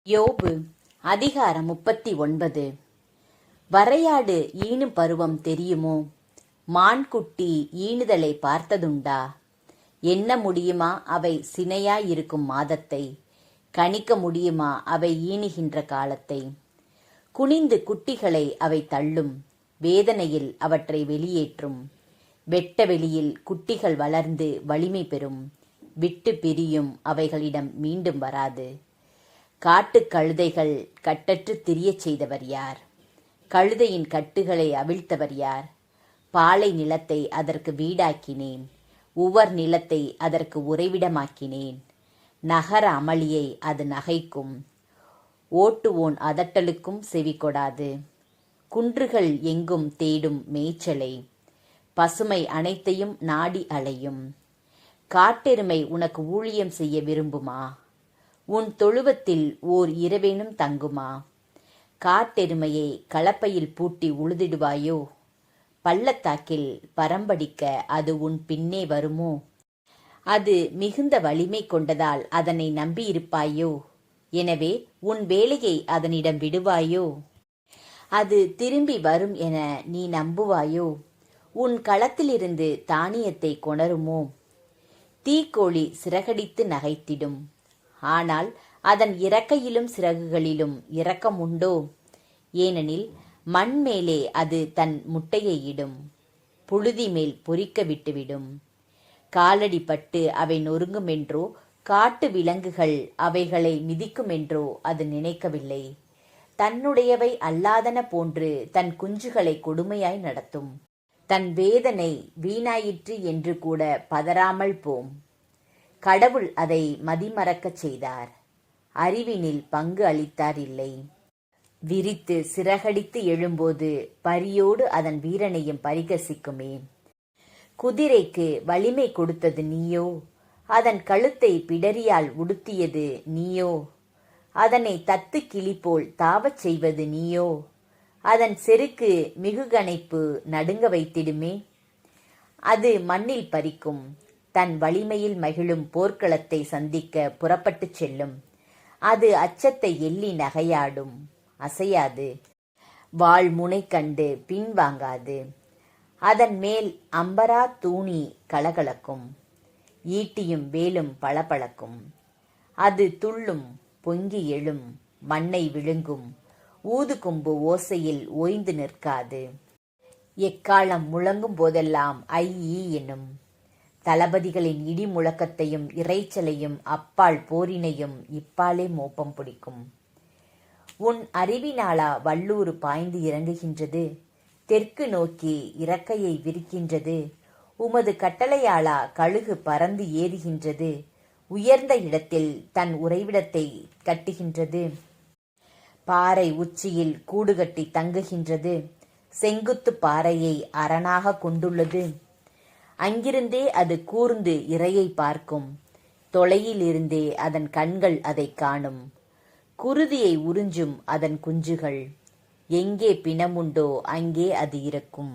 யோபு அதிகாரம் 39. வரையாடு ஈனும் பருவம் தெரியுமோ? மான்குட்டி ஈனுதலை பார்த்ததுண்டா? எண்ண முடியுமா அவை சினையாயிருக்கும் மாதத்தை? கணிக்க முடியுமா அவை ஈனுகின்ற காலத்தை? குனிந்து குட்டிகளை அவை தள்ளும், வேதனையில் அவற்றை வெளியேற்றும். வெட்ட வெளியில் குட்டிகள் வளர்ந்து வலிமை பெறும், விட்டு பிரியும், அவைகளிடம் மீண்டும் வராது. காட்டுக் கழுதைகள் கட்டற்று திரியச் செய்தவர் யார்? கழுதையின் கட்டுகளை அவிழ்த்தவர் யார்? பாலை நிலத்தை அதற்கு வீடாக்கினேன், உவர் நிலத்தை அதற்கு உறைவிடமாக்கினேன். நகர அமளியை அது நகைக்கும், ஓட்டுவோன் அதட்டலுக்கும் செவி கொடாது. குன்றுகள் எங்கும் தேடும் மேய்ச்சலை, பசுமை அனைத்தையும் நாடி அலையும். காட்டெருமை உனக்கு ஊழியம் செய்ய விரும்புமா? உன் தொழுவத்தில் ஓர் இரவேனும் தங்குமா? காட்டெருமையை கலப்பையில் பூட்டி உழுதிடுவாயோ? பள்ளத்தாக்கில் பரம்படிக்க அது உன் பின்னே வருமோ? அது மிகுந்த வலிமை கொண்டதால் அதனை நம்பியிருப்பாயோ? எனவே உன் வேலையை அதனிடம் விடுவாயோ? அது திரும்பி வரும் என நீ நம்புவாயோ? உன் களத்திலிருந்து தானியத்தை கொணருமோ? தீக்கோழி சிறகடித்து நகைத்திடும், ஆனால் அதன் இறக்கையிலும் சிறகுகளிலும் இரக்கம் உண்டோ? ஏனெனில் மண் மேலே அது தன் முட்டையை இடும், புழுதி மேல் பொறிக்க விட்டுவிடும். காலடி பட்டு அவை நொறுங்குமென்றோ, காட்டு விலங்குகள் அவைகளை மிதிக்குமென்றோ அது நினைக்கவில்லை. தன்னுடையவை அல்லாதன போன்று தன் குஞ்சுகளை கொடுமையாய் நடத்தும். தன் வேதனை வீணாயிற்று என்று கூட பதறாமல் போம். கடவுள் அதை மதிமறக்கச் செய்தார், அறிவினில் பங்கு அளித்தார் இல்லை. விரித்து சிறகடித்து எழும்போது பரியோடு அதன் வீரனையும் பரிகசிக்குமே. குதிரைக்கு வலிமை கொடுத்தது நீயோ? அதன் கழுத்தை பிடரியால் உடுத்தியது நீயோ? அதனை தத்து கிளி போல் தாவச் செய்வது நீயோ? அதன் செருக்கு மிகுகணைப்பு நடுங்க வைத்திடுமே. அது மண்ணில் பறிக்கும், தன் வலிமையில் மகிழும் போர்க்களத்தை சந்திக்க புறப்பட்டுச் செல்லும். அது அச்சத்தை எள்ளி நகையாடும், அசையாது. வாள் முனை கண்டு பின்வாங்காது. அதன் மேல் அம்பரா தூணி கலகலக்கும், ஈட்டியும் வேலும் பளபளக்கும். அது துள்ளும், பொங்கி எழும், மண்ணை விழுங்கும். ஊதுகும்பு ஓசையில் ஓய்ந்து நிற்காது. எக்காலம் முழங்கும் போதெல்லாம் ஐ என்னும். தளபதிகளின் இடி முழக்கத்தையும் இரைச்சலையும் அப்பால் போரினையும் இப்பாலே மோப்பம் பிடிக்கும். உன் அறிவினாலா வல்லூறு பாய்ந்து இறங்குகின்றது? தெற்கு நோக்கி இறக்கையை விரிக்கின்றது? உமது கட்டளையாலா கழுகு பறந்து ஏறுகின்றது? உயர்ந்த இடத்தில் தன் உறைவிடத்தை கட்டுகின்றது? பாறை உச்சியில் கூடுகட்டி தங்குகின்றது? செங்குத்து பாறையை அரணாக கொண்டுள்ளது. அங்கிருந்தே அது கூர்ந்து இரையை பார்க்கும், தொலையிலிருந்தே அதன் கண்கள் அதை காணும். குருதியை உறிஞ்சும் அதன் குஞ்சுகள், எங்கே பிணமுண்டோ அங்கே அது இருக்கும்.